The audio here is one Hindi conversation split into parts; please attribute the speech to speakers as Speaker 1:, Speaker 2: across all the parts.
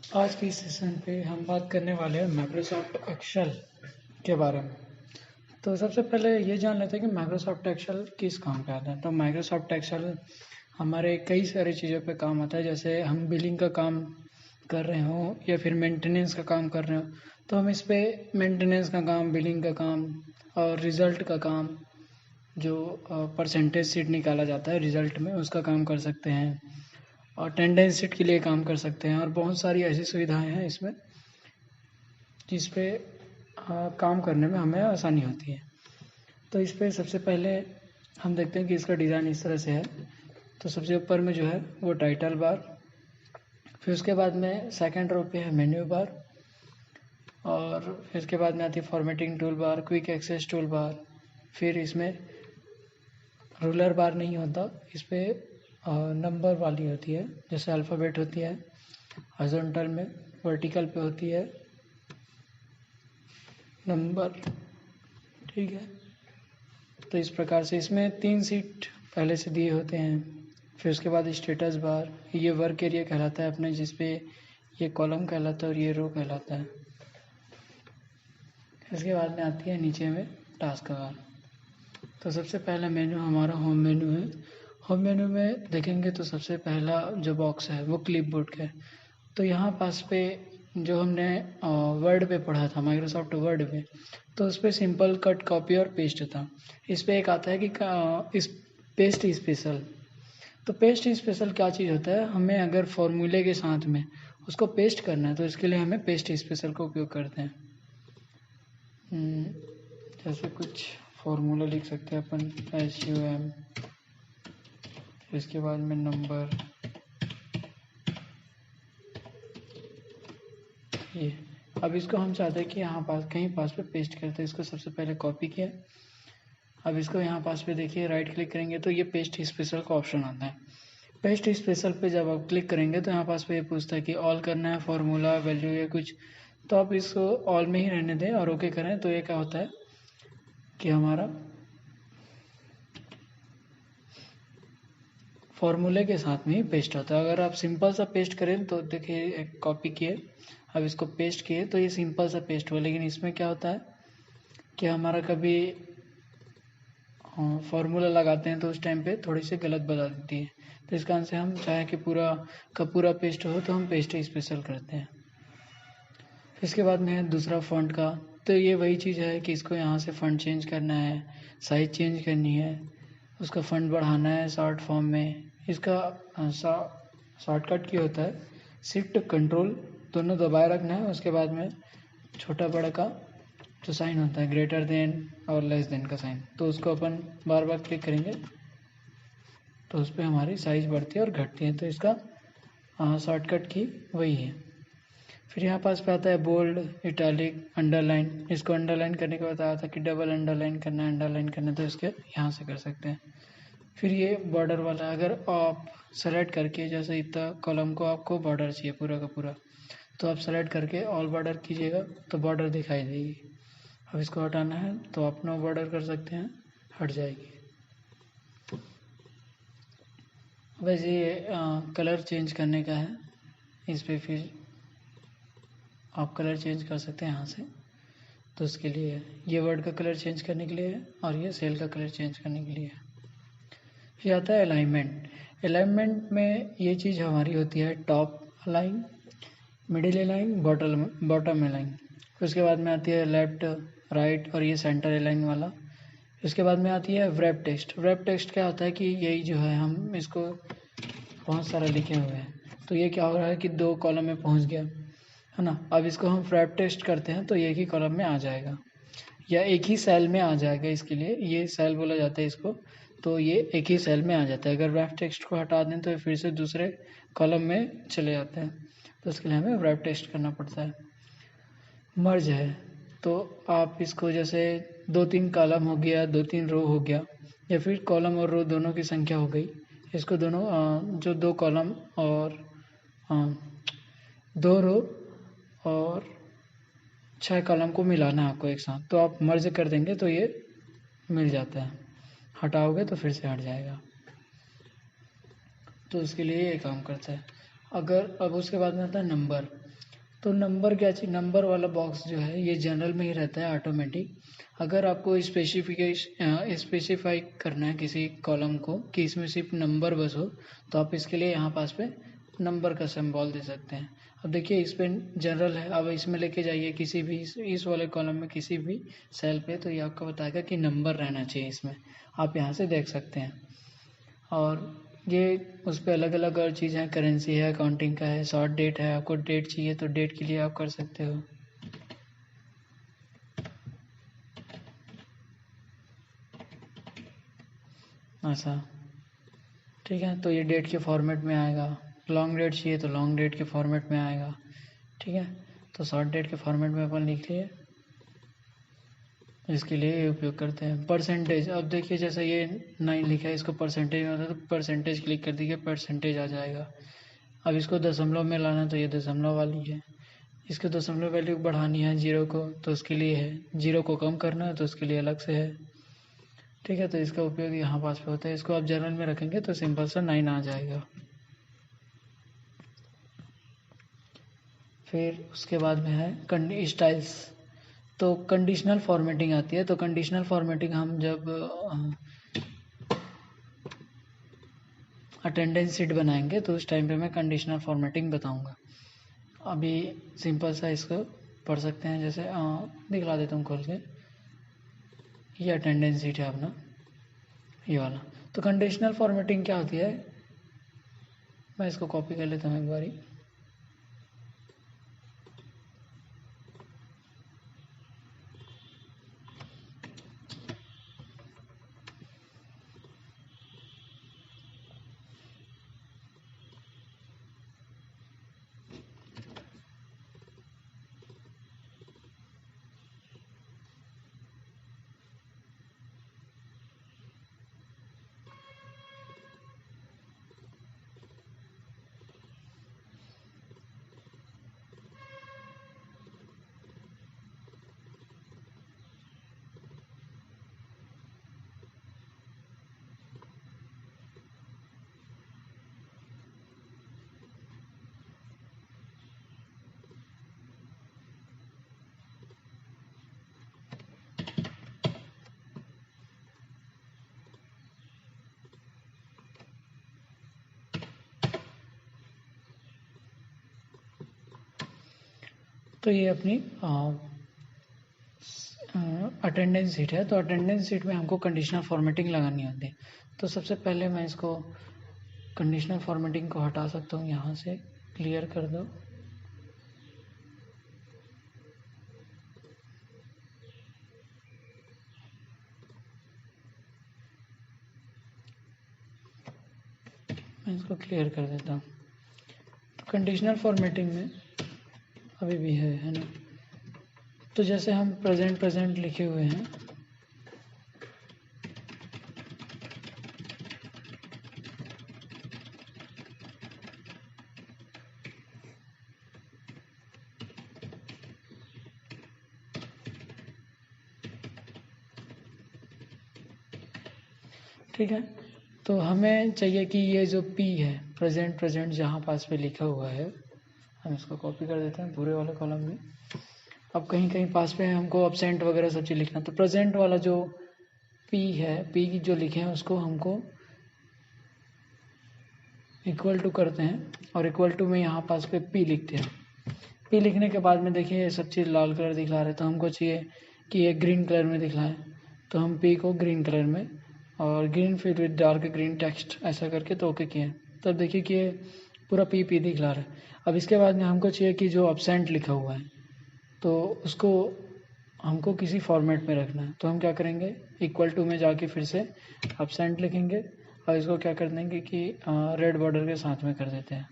Speaker 1: आज की सेशन पे हम बात करने वाले हैं माइक्रोसॉफ्ट एक्सेल के बारे में। तो सबसे पहले ये जान लेते हैं कि माइक्रोसॉफ्ट एक्सेल किस काम पे आता है। तो माइक्रोसॉफ्ट एक्सेल हमारे कई सारी चीज़ों पे काम आता है, जैसे हम बिलिंग का काम कर रहे हों या फिर मेंटेनेंस का काम कर रहे हो, तो हम इस पे मेंटेनेंस का काम, बिलिंग का काम और रिज़ल्ट का काम, जो परसेंटेज सीट निकाला जाता है रिज़ल्ट में, उसका काम कर सकते हैं और अटेंडेंस शीट के लिए काम कर सकते हैं और बहुत सारी ऐसी सुविधाएं हैं इसमें जिस पे काम करने में हमें आसानी होती है। तो इस पे सबसे पहले हम देखते हैं कि इसका डिज़ाइन इस तरह से है। तो सबसे ऊपर में जो है वो टाइटल बार, फिर उसके बाद में सेकंड रो पे है मेन्यू बार, और फिर उसके बाद में आती है formatting tool bar, quick access tool bar. फिर इसमें रूलर बार नहीं होता, इस पे नंबर वाली होती है, जैसे अल्फ़ाबेट होती है हॉरिजॉन्टल में, वर्टिकल पे होती है नंबर। ठीक है, तो इस प्रकार से इसमें 3 सीट पहले से दिए होते हैं। फिर उसके बाद स्टेटस बार, ये वर्क एरिया कहलाता है अपने, जिसपे ये कॉलम कहलाता है और ये रो कहलाता है। इसके बाद में आती है नीचे में टास्क बार। तो सबसे पहला मेन्यू हमारा होम मेन्यू है। होम मेन्यू में देखेंगे तो सबसे पहला जो बॉक्स है वो क्लिपबोर्ड का है। तो यहाँ पास पे जो हमने वर्ड पे पढ़ा था, माइक्रोसॉफ्ट वर्ड पे, तो उस पर सिंपल कट, कॉपी और पेस्ट था। इस पे एक आता है कि इस पेस्ट स्पेशल। तो पेस्ट स्पेशल क्या चीज़ होता है, हमें अगर फॉर्मूले के साथ में उसको पेस्ट करना है तो इसके लिए हमें पेस्ट स्पेशल का उपयोग करते हैं। जैसे कुछ फॉर्मूला लिख सकते हैं अपन, SUM, इसके बाद में नंबर, ये। अब इसको हम चाहते हैं कि यहाँ पास कहीं पास पे पेस्ट करते हैं। इसको सबसे पहले कॉपी किया, अब इसको यहाँ पास पे देखिए राइट क्लिक करेंगे तो ये पेस्ट स्पेशल का ऑप्शन आता है। पेस्ट स्पेशल पे जब आप क्लिक करेंगे तो यहाँ पास पे ये पूछता है कि ऑल करना है, फॉर्मूला, वैल्यू या कुछ, तो आप इसको ऑल में ही रहने दें और ओके करें। तो ये क्या होता है कि हमारा फॉर्मूले के साथ में ही पेस्ट होता है। अगर आप सिंपल सा पेस्ट करें तो देखिए, कॉपी किए, अब इसको पेस्ट किए तो ये सिंपल सा पेस्ट हुआ। लेकिन इसमें क्या होता है कि हमारा कभी फॉर्मूला लगाते हैं तो उस टाइम पे थोड़ी सी गलत बता देती है। तो इस कारण से हम चाहे कि पूरा का पूरा पेस्ट हो तो हम पेस्ट स्पेशल करते हैं। इसके बाद में है दूसरा फ़ॉन्ट का। तो ये वही चीज़ है कि इसको यहाँ से फ़ॉन्ट चेंज करना है, साइज़ चेंज करनी है, उसका फ़ॉन्ट बढ़ाना है शॉर्ट फॉर्म में। इसका शॉर्टकट की होता है शिफ्ट कंट्रोल दोनों दबाए रखना है। उसके बाद में छोटा बड़ा का जो साइन होता है, ग्रेटर देन और लेस देन का साइन, तो उसको अपन बार बार क्लिक करेंगे तो उस पर हमारी साइज़ बढ़ती है और घटती है। तो इसका शॉर्टकट की वही है। फिर यहाँ पास पे आता है बोल्ड, इटैलिक, अंडरलाइन। इसको अंडरलाइन करने के बाद बताया था कि डबल अंडरलाइन करना है, अंडरलाइन करना है, तो इसके यहाँ से कर सकते हैं। फिर ये बॉर्डर वाला, अगर आप सेलेक्ट करके, जैसे इतना कॉलम को आपको बॉर्डर चाहिए पूरा का पूरा, तो आप सेलेक्ट करके ऑल बॉर्डर कीजिएगा तो बॉर्डर दिखाई देगी। अब इसको हटाना है तो आप नो बॉर्डर कर सकते हैं, हट जाएगी। वैसे ये कलर चेंज करने का है, इस पर फिर आप कलर चेंज कर सकते हैं यहाँ से। तो उसके लिए ये वर्ड का कलर चेंज करने के लिए है और ये सेल का कलर चेंज करने के लिए है। फिर आता है अलाइनमेंट। अलाइनमेंट में ये चीज़ हमारी होती है top align, middle align, bottom align. उसके बाद में आती है लेफ्ट, राइट और ये सेंटर अलाइन वाला। उसके बाद में आती है व्रैप टेक्स्ट। व्रैप टेक्स्ट क्या होता है कि यही जो है, हम इसको बहुत सारा लिखे हुए हैं, तो ये क्या हो रहा है कि 2 कॉलम में पहुंच गया है ना। अब इसको हम व्रैप टेक्स्ट करते हैं तो एक ही कॉलम में आ जाएगा या एक ही सेल में आ जाएगा। इसके लिए ये सेल बोला जाता है इसको, तो ये एक ही सेल में आ जाता है। अगर व्रैप टेक्स्ट को हटा दें तो ये फिर से दूसरे कॉलम में चले जाते हैं, तो उसके लिए हमें व्रैप टेक्स्ट करना पड़ता है। मर्ज है, तो आप इसको जैसे 2-3 कॉलम हो गया, 2-3 रो हो गया, या फिर कॉलम और रो दोनों की संख्या हो गई, इसको दोनों जो 2 कॉलम और 2 रो और 6 कॉलम को मिलाना है आपको एक साथ, तो आप मर्ज कर देंगे तो ये मिल जाता है। हटाओगे तो फिर से हट जाएगा, तो उसके लिए ये काम करता है। अगर अब उसके बाद में आता है नंबर। तो नंबर क्या चाहिए, नंबर वाला बॉक्स जो है ये जनरल में ही रहता है ऑटोमेटिक। अगर आपको स्पेसिफाई करना है किसी कॉलम को कि इसमें सिर्फ नंबर बस हो, तो आप इसके लिए यहाँ पास पे नंबर का सिंबल दे सकते हैं। अब देखिए इस पे जनरल है, अब इसमें लेके जाइए किसी भी इस वाले कॉलम में किसी भी सेल पे, तो ये आपको बताएगा कि नंबर रहना चाहिए इसमें, आप यहाँ से देख सकते हैं। और ये उस पर अलग अलग और चीज़ है, करेंसी है, अकाउंटिंग का है, शॉर्ट डेट है, आपको डेट चाहिए तो डेट के लिए आप कर सकते हो ऐसा। ठीक है, तो ये डेट के फॉर्मेट में आएगा। लॉन्ग डेट चाहिए तो लॉन्ग डेट के फॉर्मेट में आएगा। ठीक है, तो शॉर्ट डेट के फॉर्मेट में अपन लिख लिए, इसके लिए ये उपयोग करते हैं। परसेंटेज, अब देखिए जैसे ये 9 लिखा है, इसको परसेंटेज में होता है तो परसेंटेज क्लिक कर दीजिए, परसेंटेज आ जाएगा। अब इसको दशमलव में लाना है तो ये दशमलव वाली है। इसको दशमलव वैल्यू बढ़ानी है 0 को, तो उसके लिए है। 0 को कम करना है तो उसके लिए अलग से है। ठीक है, तो इसका उपयोग यहाँ पास पे होता है। इसको आप जनरल में रखेंगे तो सिंपल सा 9 आ जाएगा। फिर उसके बाद में है स्टाइल्स, तो कंडीशनल फॉर्मेटिंग आती है। तो कंडीशनल फॉर्मेटिंग हम जब अटेंडेंस शीट बनाएंगे तो उस टाइम पे मैं कंडीशनल फॉर्मेटिंग बताऊंगा। अभी सिंपल सा इसको पढ़ सकते हैं, जैसे दिखला देता हूँ खोल के। ये अटेंडेंस शीट है अपना, ये वाला। तो कंडीशनल फॉर्मेटिंग क्या होती है, मैं इसको कॉपी कर लेता हूँ एक बारी। तो ये अपनी अटेंडेंस शीट है। तो अटेंडेंस शीट में हमको कंडीशनल फॉर्मेटिंग लगानी होती है। तो सबसे पहले मैं इसको कंडीशनल फॉर्मेटिंग को हटा सकता हूँ, यहाँ से क्लियर कर दो। मैं इसको क्लियर कर देता हूँ। तो कंडीशनल फॉर्मेटिंग में अभी भी है ना। तो जैसे हम प्रेजेंट लिखे हुए हैं, ठीक है। तो हमें चाहिए कि ये जो P है, प्रेजेंट जहाँ पास पे लिखा हुआ है, हम इसको कॉपी कर देते हैं पूरे वाले कॉलम में। अब कहीं कहीं पास पे हमको अब्सेंट वगैरह सब चीज़ लिखना, तो प्रेजेंट वाला जो P है, P जो लिखे हैं उसको हमको इक्वल टू करते हैं, और इक्वल टू में यहाँ पास पे P लिखते हैं। P लिखने के बाद में देखिए ये सब चीज़ लाल कलर दिखला रहा है, तो हमको चाहिए कि ये ग्रीन कलर में दिखलाए, तो हम P को ग्रीन कलर में और green fill with dark green text ऐसा करके तो ओके किए। तब देखिए कि ये पूरा P दिखला रहा है। अब इसके बाद में हमको चाहिए कि जो अब्सेंट लिखा हुआ है तो उसको हमको किसी फॉर्मेट में रखना है। तो हम क्या करेंगे, इक्वल टू में जाके फिर से अब्सेंट लिखेंगे और इसको क्या कर देंगे कि रेड बॉर्डर के साथ में कर देते हैं।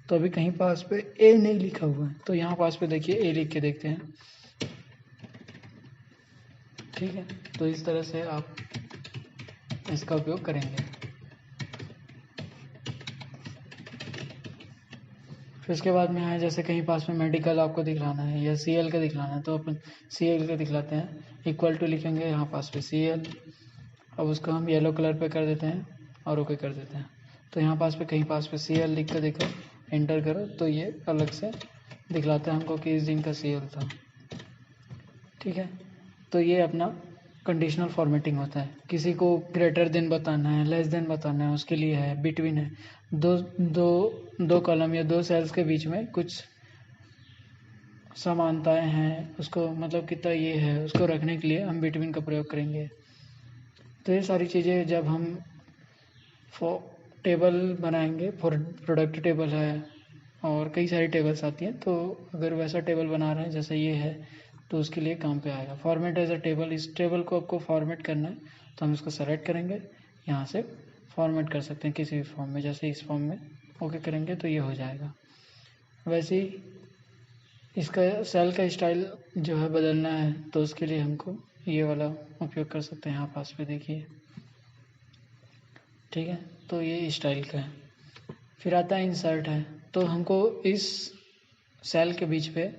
Speaker 1: तो अभी कहीं पास पे ए नहीं लिखा हुआ है, तो यहाँ पास पे देखिए ए लिख के देखते हैं। ठीक है, तो इस तरह से आप इसका उपयोग करेंगे। फिर उसके बाद में है जैसे कहीं पास में मेडिकल आपको दिखलाना है या CL का दिखलाना है, तो अपन CL का दिखलाते हैं, इक्वल टू लिखेंगे यहाँ पास पे CL। अब उसको हम येलो कलर पे कर देते हैं और ओके कर देते हैं। तो यहाँ पास पे कहीं पास पे CL लिख कर देखो, एंटर करो, तो ये अलग से दिखलाता है हमको कि इस दिन का सेल था। ठीक है, तो ये अपना कंडीशनल फॉर्मेटिंग होता है। किसी को ग्रेटर देन बताना है, लेस देन बताना है, उसके लिए है। बिटवीन है, दो कॉलम या दो सेल्स के बीच में कुछ समानताएं हैं, उसको मतलब कितना ये है, उसको रखने के लिए हम बिटवीन का प्रयोग करेंगे। तो ये सारी चीज़ें जब हम टेबल बनाएंगे, फॉर प्रोडक्ट टेबल है और कई सारी टेबल्स आती हैं, तो अगर वैसा टेबल बना रहे हैं जैसे ये है तो उसके लिए काम पे आएगा। फॉर्मेट एज अ टेबल, इस टेबल को आपको फॉर्मेट करना है तो हम इसको सेलेक्ट करेंगे, यहाँ से फॉर्मेट कर सकते हैं किसी भी फॉर्म में, जैसे इस फॉर्म में ओके करेंगे तो ये हो जाएगा। वैसे ही इसका सेल का स्टाइल जो है बदलना है तो उसके लिए हमको ये वाला उपयोग कर सकते हैं। यहाँ पास पे देखिए, ठीक है, तो ये स्टाइल का है। फिर आता है इंसर्ट है, तो हमको इस सेल के बीच पे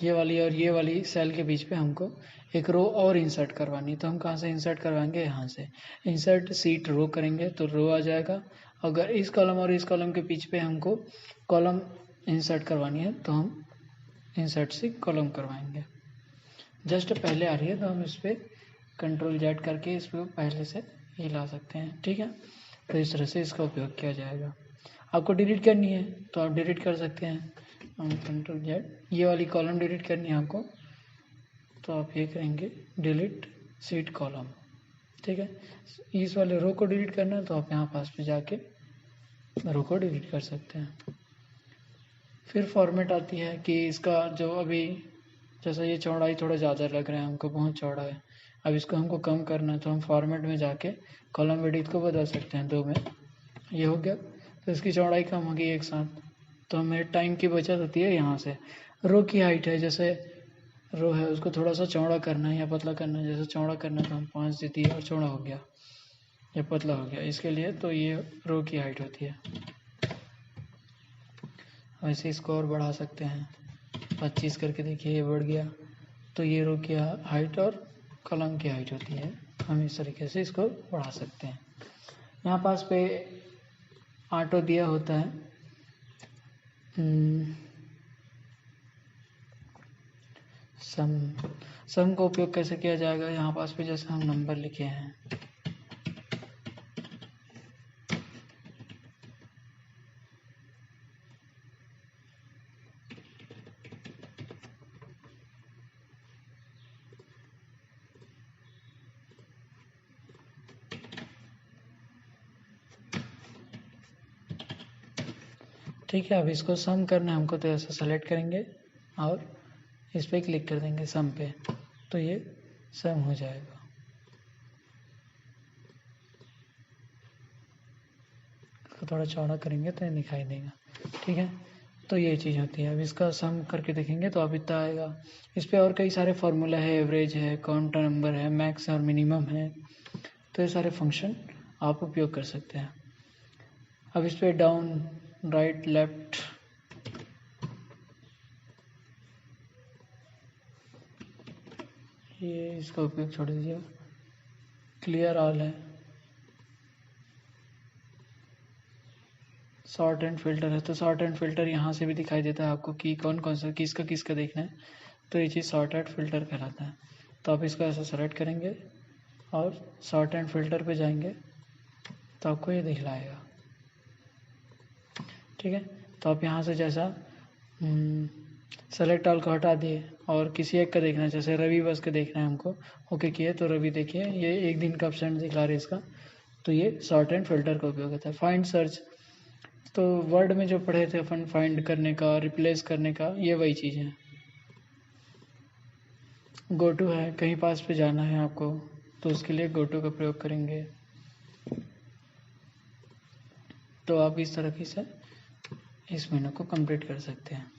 Speaker 1: ये वाली और ये वाली सेल के बीच पे हमको एक रो और इंसर्ट करवानी, तो हम कहाँ से इंसर्ट करवाएंगे, यहाँ से इंसर्ट सीट रो करेंगे तो रो आ जाएगा। अगर इस कॉलम और इस कॉलम के बीच पे हमको कॉलम इंसर्ट करवानी है तो हम इंसर्ट से कॉलम करवाएंगे। जस्ट पहले आ रही है तो हम इस पर कंट्रोल जेड करके इसको पहले से ही ला सकते हैं। ठीक है, तो इस तरह से इसका उपयोग किया जाएगा। आपको डिलीट करनी है तो आप डिलीट कर सकते हैं, हम कंट्रोल जेड। ये वाली कॉलम डिलीट करनी है आपको तो आप ये करेंगे डिलीट सीट कॉलम। ठीक है, इस वाले रो को डिलीट करना है तो आप यहाँ पास पे जाके रो को डिलीट कर सकते हैं। फिर फॉर्मेट आती है कि इसका जो अभी जैसा ये चौड़ाई थोड़ा ज़्यादा लग रहा है हमको, बहुत चौड़ा है, अब इसको हमको कम करना है तो हम फॉर्मेट में जाके कॉलम विड्थ को बदल सकते हैं 2 में। ये हो गया, तो इसकी चौड़ाई कम होगी एक साथ, तो हमें टाइम की बचत होती है। यहाँ से रो की हाइट है, जैसे रो है उसको थोड़ा सा चौड़ा करना है या पतला करना है, जैसे चौड़ा करना है तो हम 5 दे दिए और चौड़ा हो गया या पतला हो गया इसके लिए, तो ये रो की हाइट होती है। वैसे इसको और बढ़ा सकते हैं, 25 करके देखिए ये बढ़ गया, तो ये रो की हाइट और कॉलम की हाइट होती है। हम इस तरीके से इसको बढ़ा सकते हैं। यहाँ पास पे ऑटो दिया होता है, सम का उपयोग कैसे किया जाएगा, यहाँ पास पे जैसे हम नंबर लिखे हैं, ठीक है। अब इसको सम करना है हमको तो ऐसा सेलेक्ट करेंगे और इस पर क्लिक कर देंगे सम पे, तो ये सम हो जाएगा। इसको थोड़ा चौड़ा करेंगे तो ये दिखाई देगा। ठीक है, तो ये चीज़ होती है। अब इसका सम करके देखेंगे तो अब इतना आएगा। इस पर और कई सारे फार्मूला है, एवरेज है, काउंटर नंबर है, मैक्स और मिनिमम है, तो ये सारे फंक्शन आप उपयोग कर सकते हैं। अब इस पर डाउन, राइट, लेफ्ट, ये इसका उपयोग छोड़ दीजिए। क्लियर ऑल है, सॉर्ट एंड फिल्टर है, तो सॉर्ट एंड फिल्टर यहाँ से भी दिखाई देता है आपको कि कौन कौन सा किसका देखना है, तो ये चीज़ सॉर्ट एंड फिल्टर कहलाता है। तो आप इसको ऐसा सेलेक्ट करेंगे और सॉर्ट एंड फिल्टर पे जाएंगे तो आपको ये दिखलाएगा। ठीक है, तो आप यहाँ से जैसा सेलेक्ट ऑल को हटा दिए और किसी एक का देखना है, जैसे रवि बस का देखना है हमको, ओके किए तो रवि देखिए ये एक दिन का अपसेंट दिखला रहे इसका, तो ये सॉर्ट एंड फिल्टर का उपयोग होता है। फाइंड सर्च, तो वर्ड में जो पढ़े थे अपन फाइंड करने का, रिप्लेस करने का, ये वही चीज़ है। गो टू है, कहीं पास पे जाना है आपको तो उसके लिए गो टू का प्रयोग करेंगे। तो आप इस तरीके से इस मेनू को कंप्लीट कर सकते हैं।